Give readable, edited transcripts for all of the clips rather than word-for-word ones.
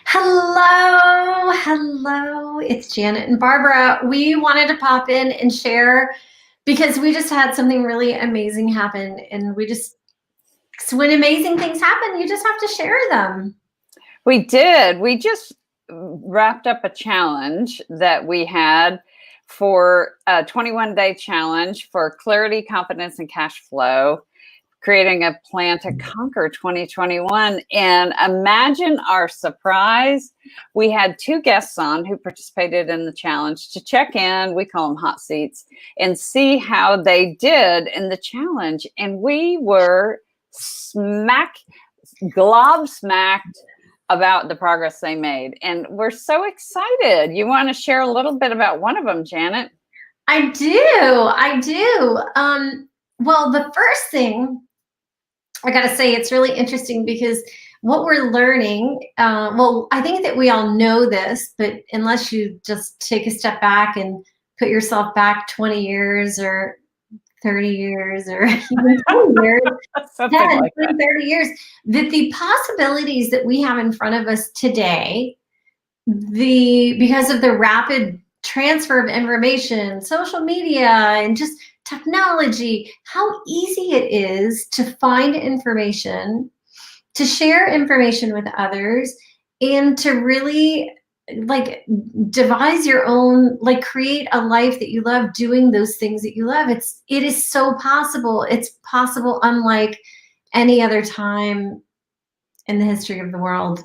Hello. It's Janet and Barbara. We wanted to pop in and share because we just had something really amazing happen, and when amazing things happen, you just have to share them. We did. We just wrapped up a challenge that we had for a 21-day challenge for clarity, confidence, and cash flow, creating a plan to conquer 2021. And imagine our surprise. We had two guests on who participated in the challenge to check in. We call them hot seats and see how they did in the challenge. And we were gobsmacked about the progress they made. And we're so excited. You want to share a little bit about one of them, Janet? I do. Well, the first thing I got to say, it's really interesting because what we're learning, well, I think that we all know this, but unless you just take a step back and put yourself back 20 years or 30 years or even 20 years, 10, Like 20, 30 years, that the possibilities that we have in front of us today, because of the rapid transfer of information, social media, and just technology, how easy it is to find information, to share information with others, and to really like devise your own, like create a life that you love doing those things that you love. It is so possible. It's possible unlike any other time in the history of the world,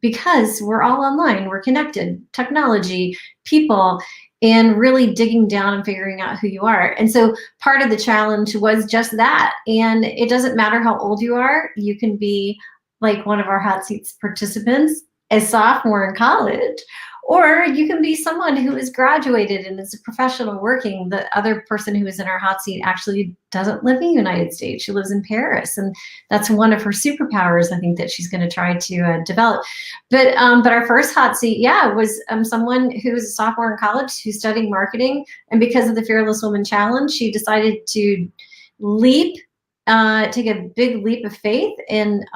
because we're all online, we're connected, technology, people, and really digging down and figuring out who you are. And so part of the challenge was just that. And it doesn't matter how old you are, you can be like one of our hot seats participants, a sophomore in college, or you can be someone who is graduated and is a professional working. The other person who is in our hot seat actually doesn't live in the United States. She lives in Paris, and that's one of her superpowers, I think, that she's going to try to develop. But our first hot seat, yeah, was someone who was a sophomore in college who's studying marketing, and because of the Fearless Woman Challenge, she decided to take a big leap of faith, and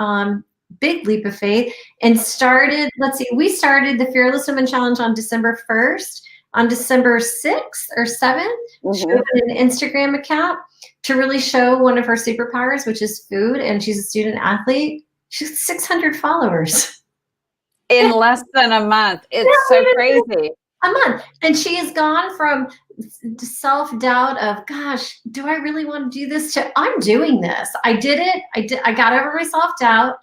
started, let's see, we started the Fearless Women Challenge on December 1st. On December 6th or 7th, she opened an Instagram account to really show one of her superpowers, which is food, and she's a student athlete. She's 600 followers. In less than a month. It's so crazy. A month. And she has gone from self-doubt of, gosh, do I really want to do this, to I'm doing this. I did it. I got over my self-doubt.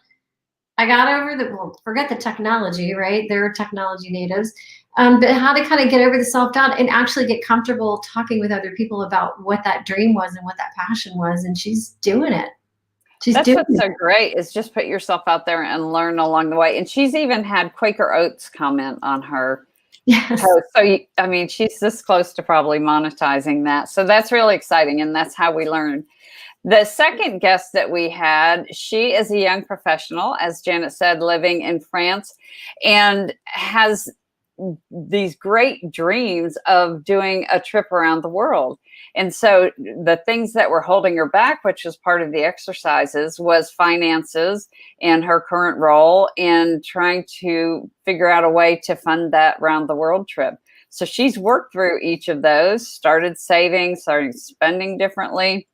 I got over forget the technology, right? They're technology natives. But how to kind of get over the self-doubt and actually get comfortable talking with other people about what that dream was and what that passion was. And she's doing it. That's what's so great, is just put yourself out there and learn along the way. And she's even had Quaker Oats comment on her post. So, I mean, she's this close to probably monetizing that. So that's really exciting. And that's how we learn. The second guest that we had, she is a young professional, as Janet said, living in France, and has these great dreams of doing a trip around the world. And so the things that were holding her back, which was part of the exercises, was finances and her current role in trying to figure out a way to fund that round the world trip. So she's worked through each of those, started saving, started spending differently.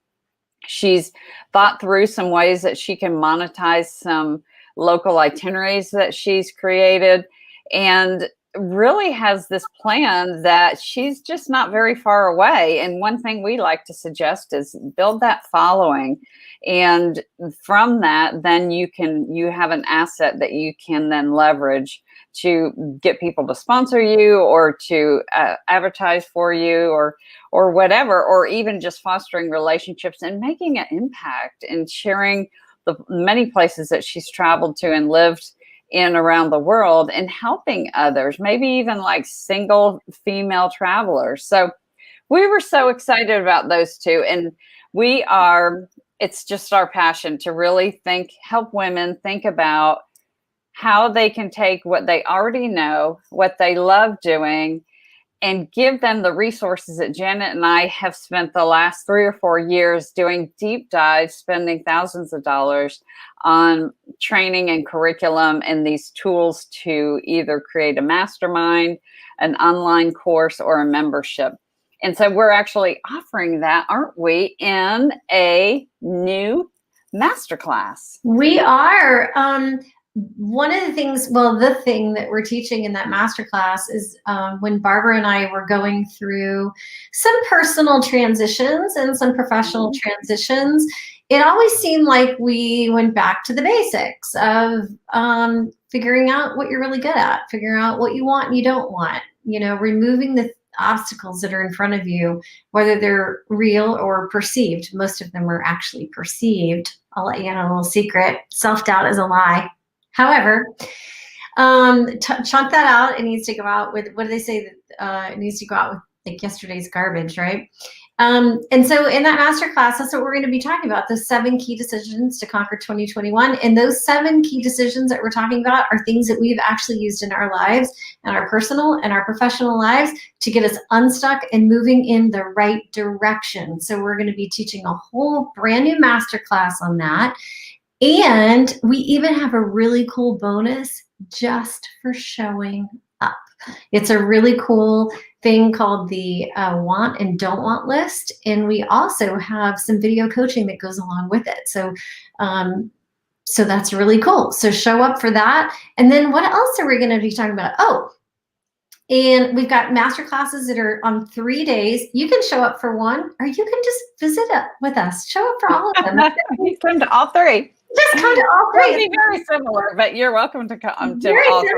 She's thought through some ways that she can monetize some local itineraries that she's created, and really has this plan that she's just not very far away. And one thing we like to suggest is build that following. And from that, then you have an asset that you can then leverage to get people to sponsor you, or to advertise for you, or whatever, or even just fostering relationships and making an impact and sharing the many places that she's traveled to and lived in around the world, and helping others, maybe even like single female travelers. So we were so excited about those two. And it's just our passion to really help women think about how they can take what they already know, what they love doing, and give them the resources that Janet and I have spent the last 3 or 4 years doing deep dives, spending thousands of dollars on training and curriculum and these tools to either create a mastermind, an online course, or a membership. And so we're actually offering that, aren't we, in a new masterclass? We are. One of the things, well, the thing that we're teaching in that masterclass is when Barbara and I were going through some personal transitions and some professional transitions, it always seemed like we went back to the basics of figuring out what you're really good at, figuring out what you want and you don't want, removing the obstacles that are in front of you, whether they're real or perceived. Most of them are actually perceived. I'll let you in on a little secret. Self-doubt is a lie. However, chunk that out. It needs to go out with, what do they say? It needs to go out with like yesterday's garbage, right? And so in that masterclass, that's what we're going to be talking about, the 7 key decisions to conquer 2021. And those 7 key decisions that we're talking about are things that we've actually used in our lives and our personal and our professional lives to get us unstuck and moving in the right direction. So we're going to be teaching a whole brand new masterclass on that. And we even have a really cool bonus just for showing up. It's a really cool thing called the want and don't want list. And we also have some video coaching that goes along with it. So, so that's really cool. So show up for that. And then what else are we going to be talking about? Oh, and we've got master classes that are on 3 days. You can show up for one, or you can just visit up with us. Show up for all of them. You come to all 3. Just come to all 3. It'll be very similar, but you're welcome to come to all 3.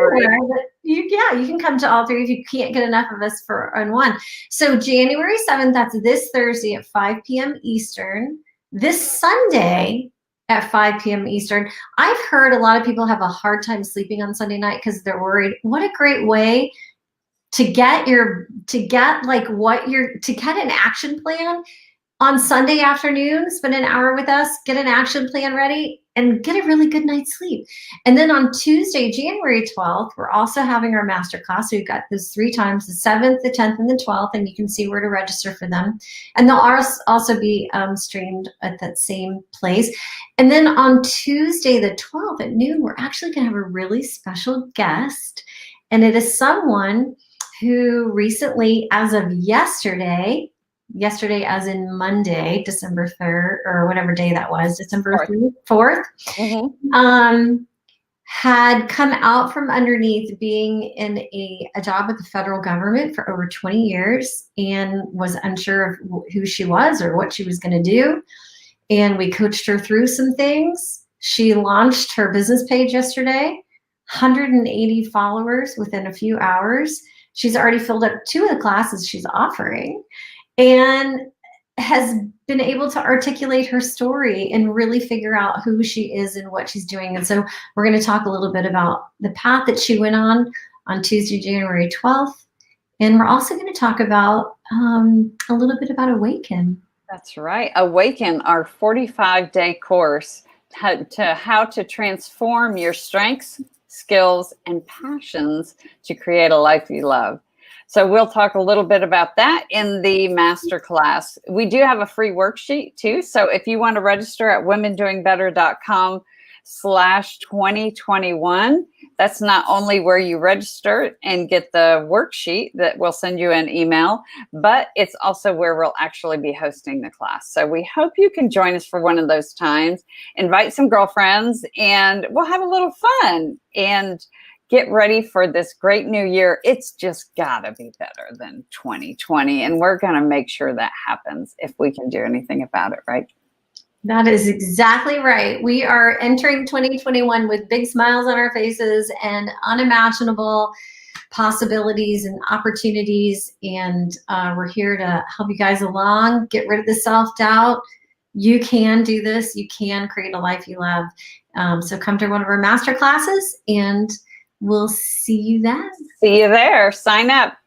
You can come to all 3 if you can't get enough of us on one. So January 7th, that's this Thursday at 5 p.m. Eastern. This Sunday at 5 p.m. Eastern. I've heard a lot of people have a hard time sleeping on Sunday night because they're worried. What a great way to get an action plan on Sunday afternoon. Spend an hour with us, get an action plan ready, and get a really good night's sleep. And then on Tuesday, January 12th, we're also having our masterclass. So we've got those 3 times, the 7th, the 10th, and the 12th, and you can see where to register for them. And they'll also be streamed at that same place. And then on Tuesday, the 12th at noon, we're actually going to have a really special guest. And it is someone who recently, as of yesterday as in Monday, December 3rd, or whatever day that was, December 4th, had come out from underneath being in a job with the federal government for over 20 years and was unsure of who she was or what she was going to do. And we coached her through some things. She launched her business page yesterday, 180 followers within a few hours. She's already filled up 2 of the classes she's offering, and has been able to articulate her story and really figure out who she is and what she's doing. And so we're going to talk a little bit about the path that she went on Tuesday, January 12th. And we're also going to talk about a little bit about Awaken. That's right. Awaken, our 45-day course to how to transform your strengths, skills, and passions to create a life you love. So we'll talk a little bit about that in the masterclass. We do have a free worksheet too. So if you want to register at womendoingbetter.com/2021, that's not only where you register and get the worksheet that we'll send you an email, but it's also where we'll actually be hosting the class. So we hope you can join us for one of those times, invite some girlfriends, and we'll have a little fun and get ready for this great new year. It's just gotta be better than 2020. And we're gonna make sure that happens if we can do anything about it, right? That is exactly right. We are entering 2021 with big smiles on our faces and unimaginable possibilities and opportunities. And we're here to help you guys along, get rid of the self-doubt. You can do this. You can create a life you love. So come to one of our master classes and we'll see you then. See you there. Sign up.